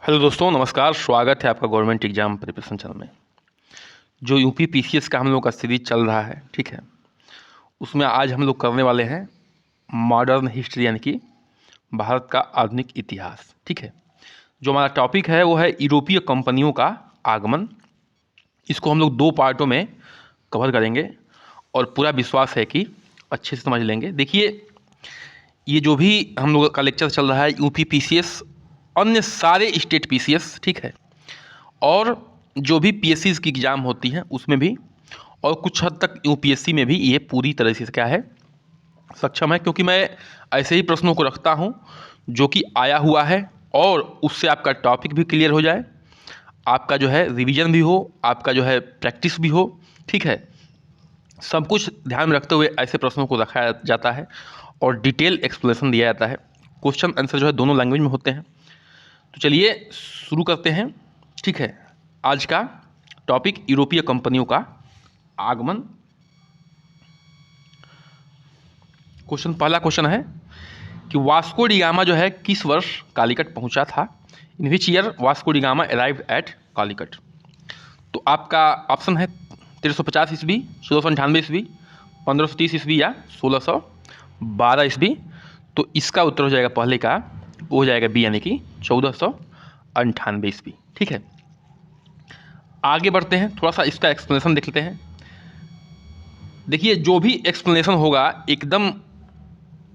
Hello दोस्तों, नमस्कार। स्वागत है आपका गवर्नमेंट एग्जाम प्रिपरेशन चैनल में। जो यूपी पीसीएस का हम लोग का सीरीज चल रहा है, ठीक है, उसमें आज हम लोग करने वाले हैं मॉडर्न हिस्ट्री, यानी कि भारत का आधुनिक इतिहास। ठीक है, जो हमारा टॉपिक है वो है यूरोपीय कंपनियों का आगमन। इसको हम लोग दो पार्टों में कवर करेंगे और पूरा विश्वास है कि अच्छे से समझ लेंगे। देखिए, ये जो भी हम लोग का लेक्चर चल रहा है यूपी पीसीएस, अन्य सारे स्टेट पीसीएस, ठीक है, और जो भी पीएससी की एग्ज़ाम होती हैं उसमें भी, और कुछ हद तक यूपीएससी में भी ये पूरी तरह से क्या है, सक्षम है। क्योंकि मैं ऐसे ही प्रश्नों को रखता हूँ जो कि आया हुआ है, और उससे आपका टॉपिक भी क्लियर हो जाए, आपका जो है रिवीजन भी हो, आपका जो है प्रैक्टिस भी हो। ठीक है, सब कुछ ध्यान में रखते हुए ऐसे प्रश्नों को रखा जाता है और डिटेल एक्सप्लेनेशन दिया जाता है। क्वेश्चन आंसर जो है दोनों लैंग्वेज में होते हैं। तो चलिए शुरू करते हैं। ठीक है, आज का टॉपिक यूरोपीय कंपनियों का आगमन। पहला क्वेश्चन है कि वास्को डी गामा जो है किस वर्ष कालीकट पहुंचा था। In which year Vasco da Gama arrived at Calicut. तो आपका ऑप्शन है 1350 ईस्वी, 1698 ईस्वी, 1530 ईस्वी या 1612 ईस्वी। तो इसका उत्तर हो जाएगा पहले का, वो हो जाएगा बी, यानी कि 1498 ईस्वी। ठीक है, आगे बढ़ते हैं, थोड़ा सा इसका एक्सप्लेनेशन देख लेते हैं। देखिए, जो भी एक्सप्लेनेशन होगा एकदम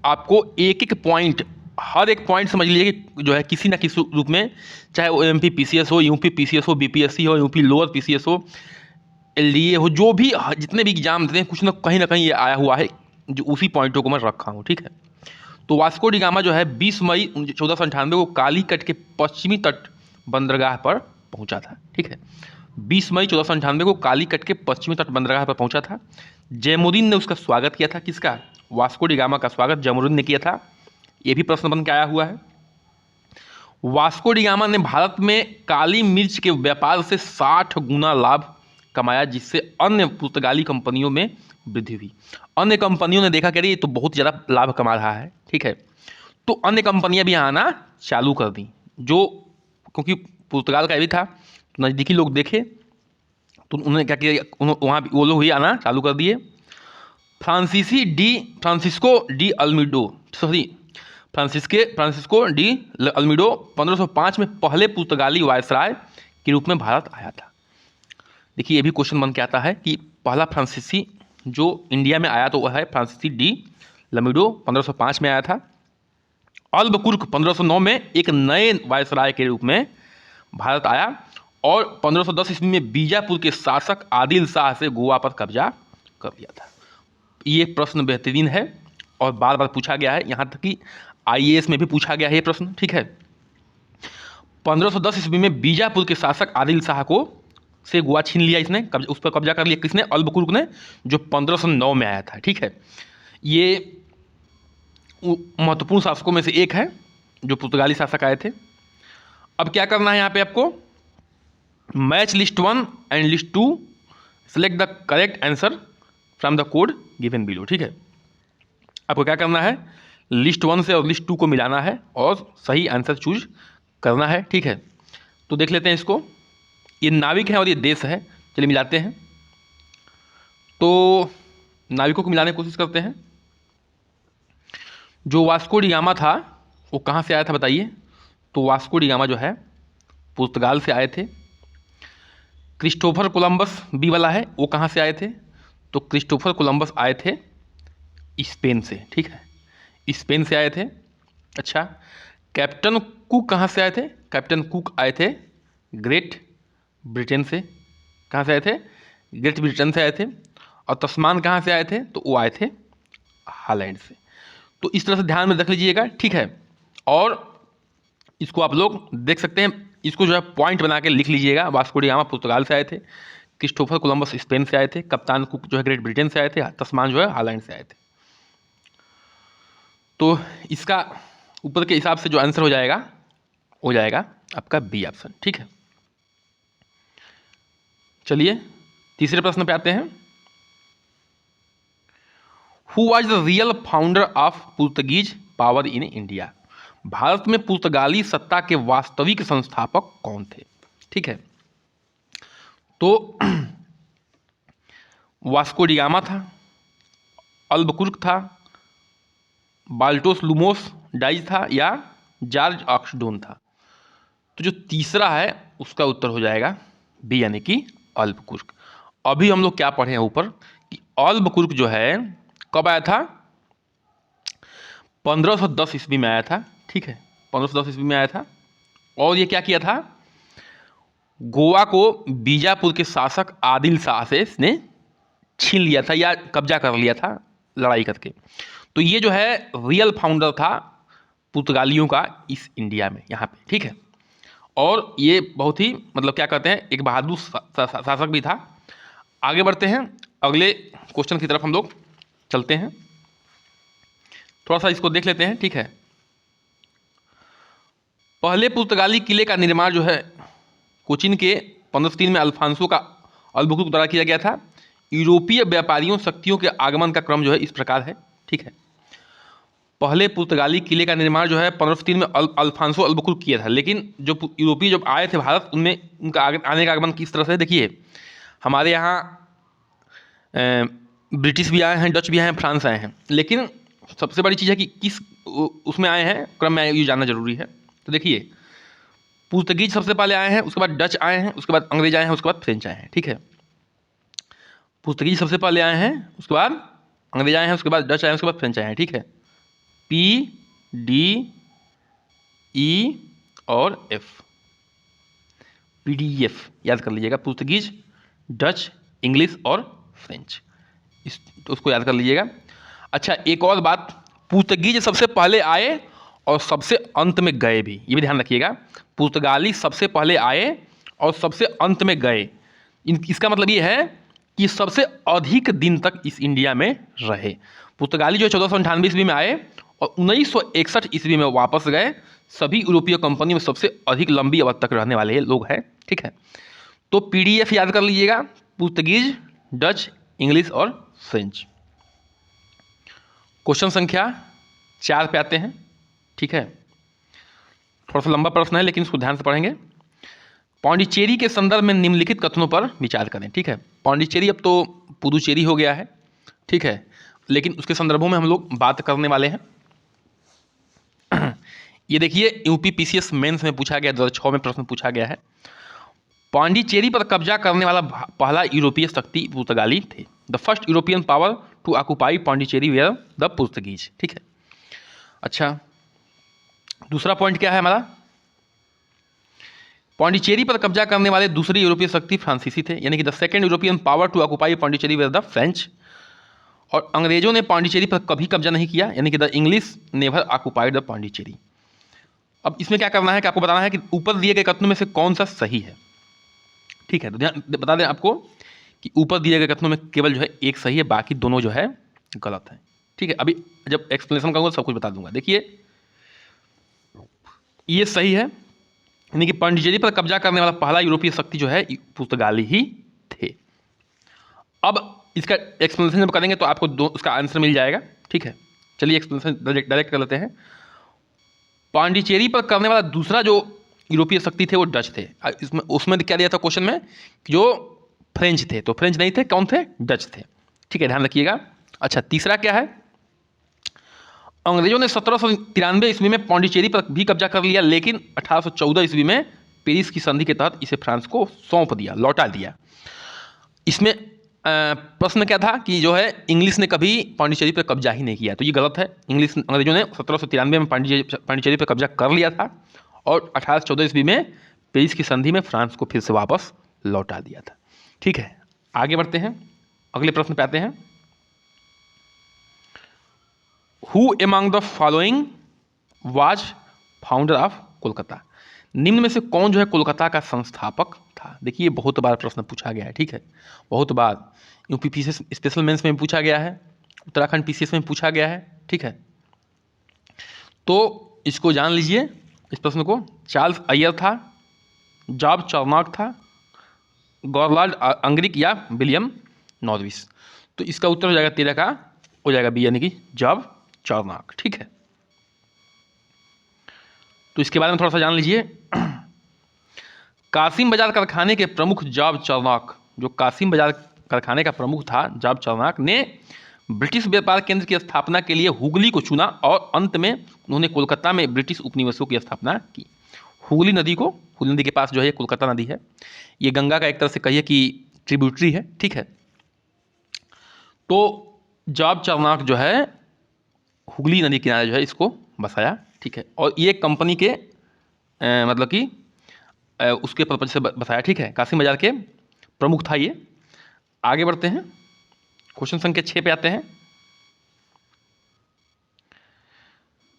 आपको एक एक पॉइंट, हर एक पॉइंट समझ लीजिए कि जो है किसी ना किसी रूप में, चाहे वो एमपी पीसीएस हो, यूपी पीसीएस हो, बीपीएससी हो, यूपी लोअर पीसीएस हो, एलडीए हो, जो भी जितने भी एग्जाम देते हैं कुछ ना कहीं ये आया हुआ है, जो उसी पॉइंटों को मैं रखा हूँ। ठीक है, तो वास्को डी गामा जो है 20 मई 1498 को कालीकट के पश्चिमी तट बंदरगाह पर पहुंचा था। ठीक है, 20 मई 1498 को कालीकट के पश्चिमी तट बंदरगाह पर पहुंचा था। जैमुद्दीन ने उसका स्वागत किया था। किसका? वास्को डी गामा का स्वागत जैमुद्दीन ने किया था। ये भी प्रश्न बन के आया हुआ है। वास्को डी गामा ने भारत में काली मिर्च के व्यापार से 60 गुना लाभ कमाया, जिससे अन्य पुर्तगाली कंपनियों में वृद्धि हुई। अन्य कंपनियों ने देखा कि अरे ये तो बहुत ज़्यादा लाभ कमा रहा है। ठीक है, तो अन्य कंपनियां भी आना चालू कर दी, जो क्योंकि पुर्तगाल का भी था, तो नज़दीकी लोग देखे तो उन्होंने क्या किया, वहाँ वो लोग भी आना चालू कर दिए। Francisco de Almeida, sorry, Francisco de Almeida 1505 में पहले पुर्तगाली वायसराय के रूप में भारत आया था। देखिए, ये भी क्वेश्चन बन के आता है कि पहला फ्रांसीसी जो इंडिया में आया तो वह है फ्रांसीसी डी लमीडो, 1505 में आया था। अल्बकुर्क 1509 में एक नए वायसराय के रूप में भारत आया, और 1510 ईस्वी में बीजापुर के शासक आदिल शाह से गोवा पर कब्जा कर लिया था। ये प्रश्न बेहतरीन है और बार बार पूछा गया है, यहाँ तक कि आईएएस में भी पूछा गया है ये प्रश्न। ठीक है, 1510 ईस्वी में बीजापुर के शासक आदिल शाह को से गोवा छीन लिया, इसने उस पर कब्जा कर लिया। किसने? अल्बकुर्क ने, जो 1509 में आया था। ठीक है, ये महत्वपूर्ण शासकों में से एक है जो पुर्तगाली शासक आए थे। अब क्या करना है यहाँ पे आपको, match list 1 and list 2, select the correct answer from the code given below. ठीक है, आपको क्या करना है, लिस्ट 1 से और लिस्ट 2 को मिलाना है और सही आंसर चूज करना है। ठीक है, तो देख लेते हैं इसको। ये नाविक है और ये देश है, चलिए मिलाते हैं। तो नाविकों को मिलाने की कोशिश करते हैं। जो वास्को डी गामा था वो कहाँ से आया था बताइए। तो वास्को डी गामा जो है पुर्तगाल से आए थे। क्रिस्टोफर कोलंबस बी वाला है, वो कहाँ से आए थे। तो क्रिस्टोफर कोलंबस आए थे स्पेन से। ठीक है, स्पेन से आए थे। अच्छा, कैप्टन कुक कहाँ से आए थे। कैप्टन कुक आए थे ग्रेट ब्रिटेन से। कहाँ से आए थे? ग्रेट ब्रिटेन से आए थे। और तस्मान कहाँ से आए थे? तो वो आए थे हॉलैंड से। तो इस तरह से ध्यान में रख लीजिएगा। ठीक है, और इसको आप लोग देख सकते हैं, इसको जो है पॉइंट बना के लिख लीजिएगा। वास्को डी गामा पुर्तगाल से आए थे, क्रिस्टोफर कोलंबस स्पेन से आए थे, कप्तान कुक जो है ग्रेट ब्रिटेन से आए थे, तस्मान जो है हॉलैंड से आए थे। तो इसका ऊपर के हिसाब से जो आंसर हो जाएगा आपका बी ऑप्शन। ठीक है, चलिए तीसरे प्रश्न पे आते हैं। Who was the real founder of Portuguese power in India. Bharat में पुर्तगाली सत्ता के वास्तविक संस्थापक कौन थे? ठीक है, तो वास्को डी गामा था, अल्बुकुर्क था, बाल्टोस लुमोस डाइज था, या जॉर्ज ऑक्सडोन था। तो जो तीसरा है उसका उत्तर हो जाएगा बी, यानी कि अल्बुकुर्क। अभी हम लोग क्या पढ़े हैं ऊपर कि अल्बुकुर्क जो है कब आया था? 1510 ईस्वी में आया था। ठीक है, 1510 ईस्वी में आया था। और ये क्या किया था? गोवा को बीजापुर के शासक आदिल शाह से इसने छीन लिया था या कब्जा कर लिया था लड़ाई करके। तो ये जो है रियल फाउंडर था पुर्तगालियों का इस इंडिया में, यहाँ पे। ठीक है, और ये बहुत ही मतलब क्या कहते हैं, एक बहादुर शासक भी था। आगे बढ़ते हैं, अगले क्वेश्चन की तरफ हम लोग चलते हैं। थोड़ा सा इसको देख लेते हैं। ठीक है, पहले पुर्तगाली किले का निर्माण जो है कोचिन के 1503 में अल्फांसो का अल्बुकुर्क द्वारा किया गया था। यूरोपीय व्यापारियों शक्तियों के आगमन का क्रम जो है इस प्रकार है। ठीक है, पहले पुर्तगाली किले का निर्माण जो है 1503 में अल्फांसो अल्बुकुर्क किया था, लेकिन जो यूरोपीय जब आए थे भारत, उनमें उनका आने का आगमन किस तरह से? देखिए, हमारे यहाँ ब्रिटिश भी आए हैं, डच भी आए हैं, फ्रांस आए हैं, लेकिन सबसे बड़ी चीज़ है कि किस उसमें आए हैं, क्रम में ये जानना जरूरी है। तो देखिए, पुर्तगीज सबसे पहले आए हैं, उसके बाद डच आए हैं, उसके बाद अंग्रेज आए हैं, उसके बाद फ्रेंच आए हैं। ठीक है, पुर्तगीज सबसे पहले आए हैं, उसके बाद अंग्रेज आए हैं, उसके बाद डच आए हैं, उसके बाद फ्रेंच आए हैं। ठीक है, पी डी ई और एफ, PDF याद कर लीजिएगा, पुर्तगीज, डच, इंग्लिश और फ्रेंच, इस तो उसको याद कर लीजिएगा। अच्छा, एक और बात, पुर्तगीज सबसे पहले आए और सबसे अंत में गए भी, ये भी ध्यान रखिएगा। पुर्तगाली सबसे पहले आए और सबसे अंत में गए। इसका मतलब ये है कि सबसे अधिक दिन तक इस इंडिया में रहे। पुर्तगाली जो है 1498 ईस्वी में आए और 1961 ईस्वी में वापस गए। सभी यूरोपीय कंपनी में सबसे अधिक लंबी अवधि तक रहने वाले ये लोग हैं। ठीक है, तो PDF याद कर लीजिएगा, पुर्तगीज, डच, इंग्लिश और फ्रेंच। क्वेश्चन संख्या 4 पे आते हैं। ठीक है, थोड़ा सा लंबा प्रश्न है लेकिन इसको ध्यान से पढ़ेंगे। पांडिचेरी के संदर्भ में निम्नलिखित कथनों पर विचार करें। ठीक है, पांडिचेरी अब तो पुदुचेरी हो गया है। ठीक है, लेकिन उसके संदर्भों में हम लोग बात करने वाले हैं। ये देखिए, UPPCS मेंस में पूछा गया, 2006 में प्रश्न पूछा गया है। पांडिचेरी पर कब्जा करने वाला पहला यूरोपीय शक्ति पुर्तगाली थे। The first European power to occupy Pondicherry were the Portuguese. ठीक है, अच्छा, दूसरा पॉइंट क्या है हमारा? पांडिचेरी पर कब्जा करने वाले दूसरी यूरोपीय शक्ति फ्रांसीसी थे, यानी कि the second European power to occupy Pondicherry were the French. और अंग्रेजों ने पांडिचेरी पर कभी कब्जा नहीं किया, यानी कि the English never occupied the Pondicherry. अब इसमें क्या करना है कि आपको बताना है कि ऊपर दिए गए कथनों में से कौन सा सही है। ठीक है, तो ध्यान बता दें आपको कि ऊपर दिए गए कथनों में केवल जो है एक सही है, बाकी दोनों जो है गलत है। ठीक है, अभी जब एक्सप्लेनेशन करूँगा सब कुछ बता दूंगा। देखिए, ये सही है, यानी कि पांडिचेरी पर कब्जा करने वाला पहला यूरोपीय शक्ति जो है पुर्तगाली ही थे। अब इसका एक्सप्लेनेशन जब करेंगे तो आपको उसका आंसर मिल जाएगा। ठीक है, चलिए एक्सप्लेनेशन डायरेक्ट कर लेते हैं। पांडिचेरी पर करने वाला दूसरा जो यूरोपीय शक्ति थे वो डच थे। इसमें उसमें क्या दिया था क्वेश्चन में, जो फ्रेंच थे, तो फ्रेंच नहीं थे, कौन थे? डच थे। ठीक है, ध्यान रखिएगा। अच्छा, तीसरा क्या है? अंग्रेजों ने 1793 ईस्वी में पांडिचेरी पर भी कब्जा कर लिया, लेकिन 1814 ईस्वी में पेरिस की संधि के तहत इसे फ्रांस को सौंप दिया, लौटा दिया। इसमें प्रश्न क्या था कि जो है इंग्लिश ने कभी पांडिचेरी पर कब्जा ही नहीं किया, तो ये गलत है। अंग्रेजों ने 1793 में पांडिचेरी पर कब्जा कर लिया था और 1814 ईस्वी में पेरिस की संधि में फ्रांस को फिर से वापस लौटा दिया था। ठीक है, आगे बढ़ते हैं, अगले प्रश्न पे आते हैं। Who among the following was founder of Kolkata? निम्न में से कौन जो है कोलकाता का संस्थापक था? देखिए, बहुत बार प्रश्न पूछा गया है। ठीक है, बहुत बार UPPCS स्पेशल मेंस में पूछा गया है, उत्तराखंड PCS में पूछा गया है। ठीक है, तो इसको जान लीजिए, इस प्रश्न को। चार्ल्स अय्यर था, जॉर्ज चार्नॉक था, गॉरलार्ड अंग्रिक या विलियम नॉर्विस। तो इसका उत्तर हो जाएगा 13 का, हो जाएगा B, यानी कि जॉर्ज चार्नॉक। ठीक है, तो इसके बारे में थोड़ा सा जान लीजिए। कासिम बाजार कारखाने के प्रमुख जॉब चार्नॉक, जो कासिम बाजार कारखाने का प्रमुख था जॉब चार्नॉक ने ब्रिटिश व्यापार केंद्र की स्थापना के लिए हुगली को चुना और अंत में उन्होंने कोलकाता में ब्रिटिश उपनिवेशों की स्थापना की। हुगली नदी के पास जो है कोलकाता नदी है, ये गंगा का एक तरह से कहिए कि ट्रिब्यूटरी है, ठीक है। तो जॉब चार्नॉक जो है हुगली नदी किनारे जो है इसको बसाया, ठीक है। और ये कंपनी के मतलब कि उसके पर्पज से बसाया, ठीक है। कासिम बाजार के प्रमुख था ये। आगे बढ़ते हैं, क्वेश्चन संख्या 6 पे आते हैं।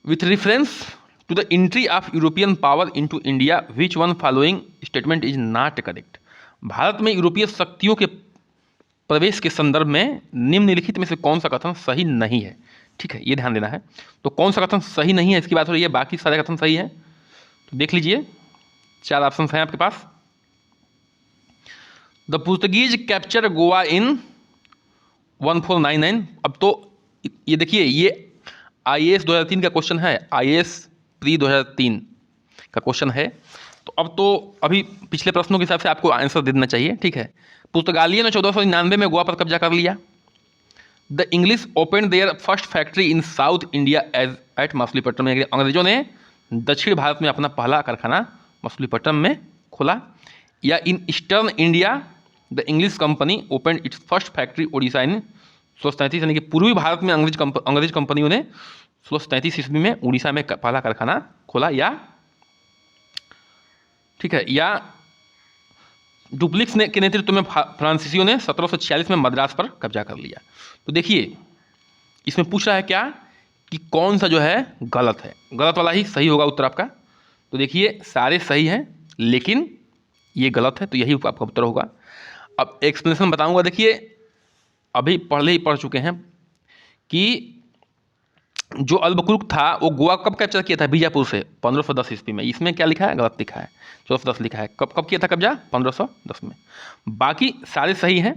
With reference to the entry of European power into India which one following statement is not correct. Bharat में यूरोपीय शक्तियों के प्रवेश के संदर्भ में निम्नलिखित में से कौन सा कथन सही नहीं है, ठीक है, ये ध्यान देना है। तो कौन सा कथन सही नहीं है इसकी बात हो रही है, बाकी सारे कथन सही है। तो देख लीजिए, 4 ऑप्शन हैं आपके पास। द पुर्तगीज कैप्चर गोवा इन 1499। अब तो ये देखिए, ये IAS 2003 का क्वेश्चन है, IAS प्री 2003 का क्वेश्चन है। तो अब तो अभी पिछले प्रश्नों के हिसाब से आपको आंसर दे देना चाहिए, ठीक है। पुर्तगालियों ने 1499 में गोवा पर कब्जा कर लिया। The English open their first factory in south India as at Machilipatnam में। अंग्रेजों ने दक्षिण भारत में अपना पहला कारखाना मछलीपट्टनम में खोला। या in eastern India the English company open its first factory Odisha in 1633, यानी कि पूर्वी भारत में अंग्रेज कंपनियों ने 1633 ईस्वी में उड़ीसा में पहला कारखाना खोला। या ठीक है, या डुप्लिक्स ने के नेतृत्व में फ्रांसीसियों ने 1746 में मद्रास पर कब्जा कर लिया। तो देखिए, इसमें पूछ रहा है क्या कि कौन सा जो है गलत है, गलत वाला ही सही होगा उत्तर आपका। तो देखिए, सारे सही हैं लेकिन ये गलत है, तो यही आपका उत्तर होगा। अब एक्सप्लेनेशन बताऊंगा। देखिए, अभी पढ़ चुके हैं कि जो अल्बुकुर्क था वो गोवा कब कैप्चर किया था, बीजापुर से 1510 ईस्वी में। इसमें क्या लिखा है, गलत लिखा है, 1410 लिखा है। कब किया था कब्जा, 1510 में। बाकी सारे सही हैं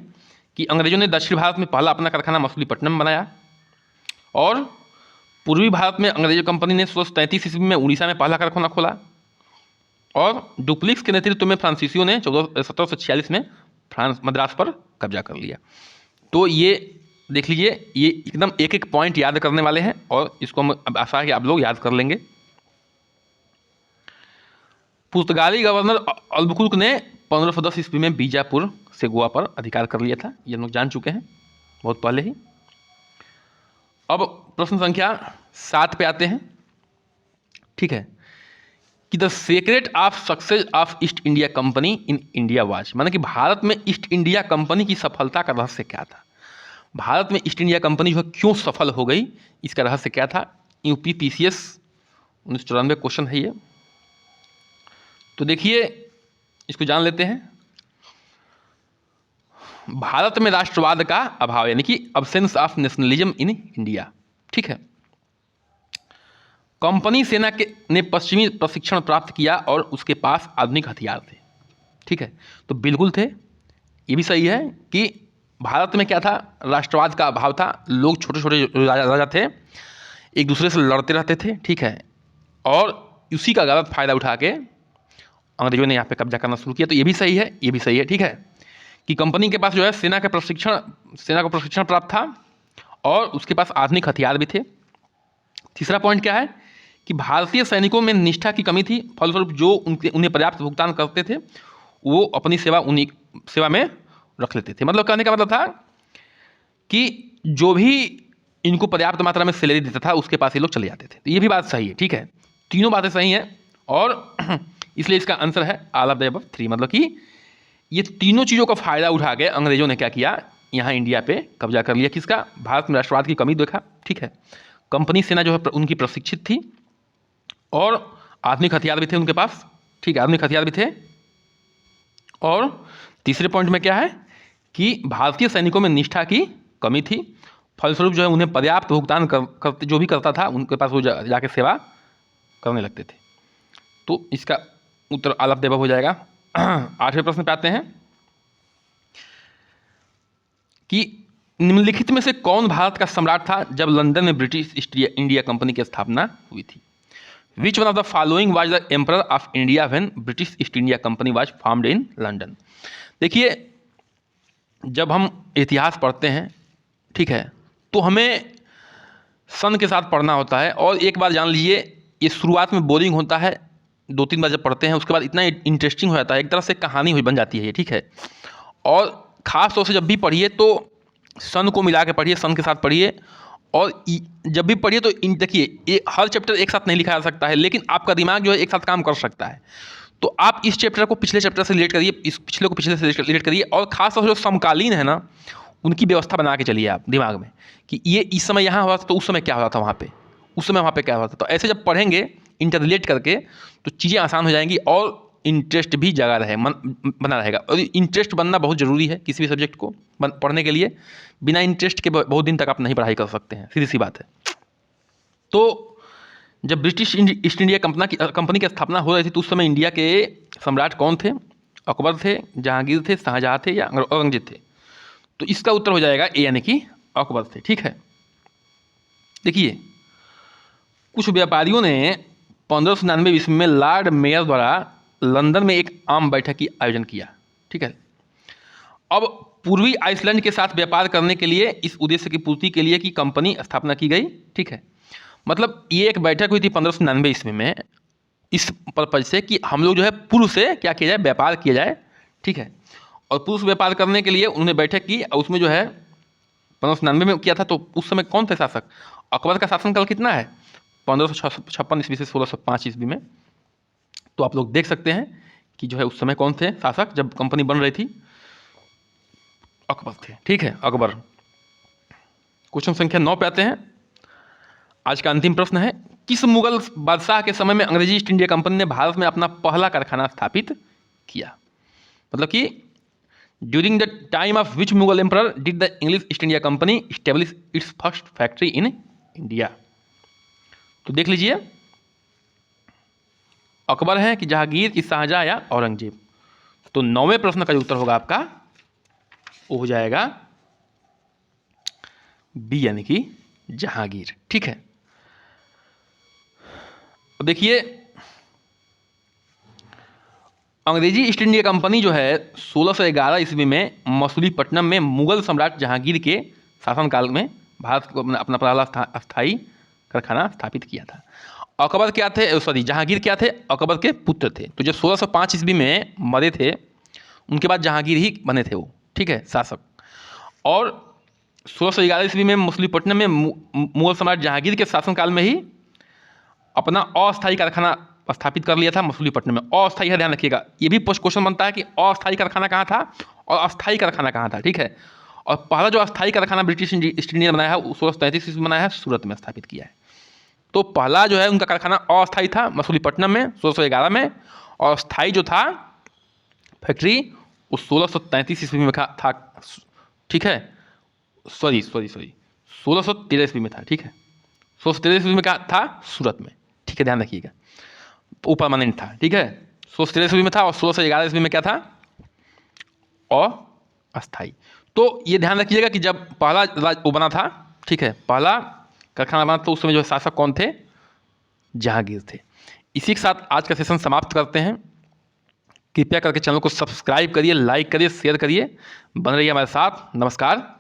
कि अंग्रेजों ने दक्षिण भारत में पहला अपना कारखाना मछलीपट्टनम बनाया और पूर्वी भारत में अंग्रेज कंपनी ने 1633 ईस्वी में उड़ीसा में पहला कारखाना खोला और डुप्लिक्स के नेतृत्व में फ्रांसीसियों ने 1746 में मद्रास पर कब्जा कर लिया। तो ये देख लीजिए, ये एकदम एक एक पॉइंट याद करने वाले हैं और इसको हम अब आशा है कि आप लोग याद कर लेंगे। पुर्तगाली गवर्नर अल्बुकुर्क ने 1510 ईस्वी में बीजापुर से गोवा पर अधिकार कर लिया था, ये हम लोग जान चुके हैं बहुत पहले ही। अब प्रश्न संख्या 7 पे आते हैं, ठीक है, कि the secret of success of east India company in India was, माने कि भारत में ईस्ट इंडिया कंपनी की सफलता का रहस्य क्या था। भारत में ईस्ट इंडिया कंपनी जो है क्यों सफल हो गई, इसका रहस्य क्या था। UPPCS 1994 क्वेश्चन है ये। तो देखिए, इसको जान लेते हैं। भारत में राष्ट्रवाद का अभाव, यानी कि absence of nationalism in India, ठीक है। कंपनी सेना ने पश्चिमी प्रशिक्षण प्राप्त किया और उसके पास आधुनिक हथियार थे, ठीक है। तो बिल्कुल थे, ये भी सही है कि भारत में क्या था, राष्ट्रवाद का अभाव था। लोग छोटे छोटे राजा थे, एक दूसरे से लड़ते रहते थे, ठीक है। और उसी का गलत फायदा उठा के अंग्रेजों ने यहाँ पे कब्जा करना शुरू किया। तो ये भी सही है, ये भी सही है, ठीक है, कि कंपनी के पास जो है सेना को प्रशिक्षण प्राप्त था और उसके पास आधुनिक हथियार भी थे। तीसरा पॉइंट क्या है कि भारतीय सैनिकों में निष्ठा की कमी थी, फलस्वरूप जो उन्हें पर्याप्त भुगतान करते थे वो अपनी उन्हीं सेवा में रख लेते थे। मतलब कहने का मतलब था कि जो भी इनको पर्याप्त मात्रा में सैलरी देता था उसके पास ये लोग चले जाते थे। तो ये भी बात सही है, ठीक है, तीनों बातें सही हैं और इसलिए इसका आंसर है ऑल ऑफ द अबव 3। मतलब कि ये तीनों चीज़ों का फायदा उठा के अंग्रेजों ने क्या किया, यहाँ इंडिया पे कब्जा कर लिया। किसका, भारत में राष्ट्रवाद की कमी देखा, ठीक है। कंपनी सेना जो है उनकी प्रशिक्षित थी और आधुनिक हथियार भी थे उनके पास, ठीक है, आधुनिक हथियार भी थे। और तीसरे पॉइंट में क्या है कि भारतीय सैनिकों में निष्ठा की कमी थी, फलस्वरूप जो है उन्हें पर्याप्त भुगतान करते जो भी करता था उनके पास वो जाके सेवा करने लगते थे। तो इसका उत्तर ऑल ऑफ द अबव हो जाएगा। 8वें प्रश्न पे आते हैं कि निम्नलिखित में से कौन भारत का सम्राट था जब लंदन में ब्रिटिश ईस्ट इंडिया कंपनी की स्थापना हुई थी। Which one of the following was the emperor of India when British east India company was formed in London. देखिए, जब हम इतिहास पढ़ते हैं, ठीक है, तो हमें सन के साथ पढ़ना होता है। और एक बार जान लीजिए, ये शुरुआत में बोरिंग होता है, 2-3 बार जब पढ़ते हैं उसके बाद इतना इंटरेस्टिंग हो जाता है, एक तरह से कहानी हुई बन जाती है ये, ठीक है। और ख़ास तौर से जब भी पढ़िए तो सन को मिला के पढ़िए, सन के साथ पढ़िए। और जब भी पढ़िए तो देखिए, हर चैप्टर एक साथ नहीं लिखा जा सकता है, लेकिन आपका दिमाग जो है एक साथ काम कर सकता है। तो आप इस चैप्टर को पिछले चैप्टर से रिलेट करिए, इस पिछले को पिछले से रिलेट करिए, और खास तौर से जो समकालीन है ना, उनकी व्यवस्था बना के चलिए आप दिमाग में कि ये इस समय यहाँ हुआ था तो उस समय क्या हुआ था वहाँ पे, उस समय वहाँ पे क्या हुआ था। तो ऐसे जब पढ़ेंगे इंटर रिलेट करके तो चीज़ें आसान हो जाएंगी और इंटरेस्ट भी जगा रहे बना रहेगा। और इंटरेस्ट बनना बहुत ज़रूरी है किसी भी सब्जेक्ट को पढ़ने के लिए। बिना इंटरेस्ट के बहुत दिन तक आप नहीं पढ़ाई कर सकते हैं, सीधी सी बात है। तो जब ब्रिटिश ईस्ट इंडिया कंपनी की स्थापना हो रही थी तो उस समय इंडिया के सम्राट कौन थे? अकबर थे, जहांगीर थे, शाहजहाँ थे या औरंगजेब थे? तो इसका उत्तर हो जाएगा ए, यानी कि अकबर थे, ठीक है। देखिए, कुछ व्यापारियों ने 1599 ईस्वी में लॉर्ड मेयर द्वारा लंदन में एक आम बैठक की आयोजन किया, ठीक है। अब पूर्वी आइसलैंड के साथ व्यापार करने के लिए, इस उद्देश्य की पूर्ति के लिए कि कंपनी स्थापना की गई, ठीक है। मतलब ये एक बैठक हुई थी 1599 ईस्वी में, इस पर्पज से कि हम लोग जो है पूर्व से क्या किया जाए, व्यापार किया जाए, ठीक है। और पूर्व से व्यापार करने के लिए उन्होंने बैठक की, और उसमें जो है 1599 में किया था। तो उस समय कौन थे शासक? अकबर का शासनकाल कितना है? 1556 ईस्वी से 1605 ईस्वी में। तो आप लोग देख सकते हैं कि जो है उस समय कौन थे शासक जब कंपनी बन रही थी? अकबर थे, ठीक है, अकबर। क्वेश्चन संख्या 9 पे आते हैं। आज का अंतिम प्रश्न है, किस मुगल बादशाह के समय में अंग्रेजी ईस्ट इंडिया कंपनी ने भारत में अपना पहला कारखाना स्थापित किया? मतलब कि during the time of which Mughal emperor did the English east India company establish it's first factory in India? तो देख लीजिए, अकबर है कि जहांगीर की शाहजहाँ या औरंगजेब? तो 9वें प्रश्न का जो उत्तर होगा आपका वो हो जाएगा बी, यानी कि जहांगीर, ठीक है। देखिए, अंग्रेजी ईस्ट इंडिया कंपनी जो है 1611 ईस्वी में मसूलीपट्टनम में मुगल सम्राट जहांगीर के शासनकाल में भारत को अपना पहला अस्थायी कारखाना स्थापित किया था। अकबर क्या थे, सॉरी, जहांगीर क्या थे? अकबर के पुत्र थे। तो जब 1605 ईस्वी में मरे थे, उनके बाद जहांगीर ही बने थे वो, ठीक है, शासक। और 1611 ईस्वी में मसूलीपट्टनम में मुगल सम्राट जहांगीर के शासनकाल में ही अपना अस्थायी कारखाना स्थापित कर लिया था मसूलीपट्टनम में। अस्थायी है, ध्यान रखिएगा, ये भी पोस्ट क्वेश्चन बनता है कि अस्थायी कारखाना कहाँ था और अस्थायी कारखाना कहाँ था, ठीक है। और पहला जो अस्थायी कारखाना ब्रिटिश ईस्ट इंडिया ने बनाया है 1633 ईस्वी में बनाया है, सूरत में स्थापित किया है। तो पहला जो है उनका कारखाना अस्थायी था मसूलीपट्टनम में 1611 में, और स्थायी जो था फैक्ट्री वो 1633 ईस्वी में था, ठीक है। सॉरी 1613 ईस्वी में था, ठीक है। 1613 ईस्वी में क्या था? सूरत में, ठीक है, ध्यान रखिएगा, वो परमानेंट था, ठीक है। 1613 ईस्वी में था और 1611 ईस्वी में क्या था? अस्थायी। तो ये ध्यान रखिएगा कि जब पहला वो बना था, ठीक है, पहला कारखाना बना तो उस समय जो शासक कौन थे? जहांगीर थे। इसी के साथ आज का सेशन समाप्त करते हैं। कृपया करके चैनल को सब्सक्राइब करिए, लाइक करिए, शेयर करिए, बन रहिए हमारे साथ। नमस्कार।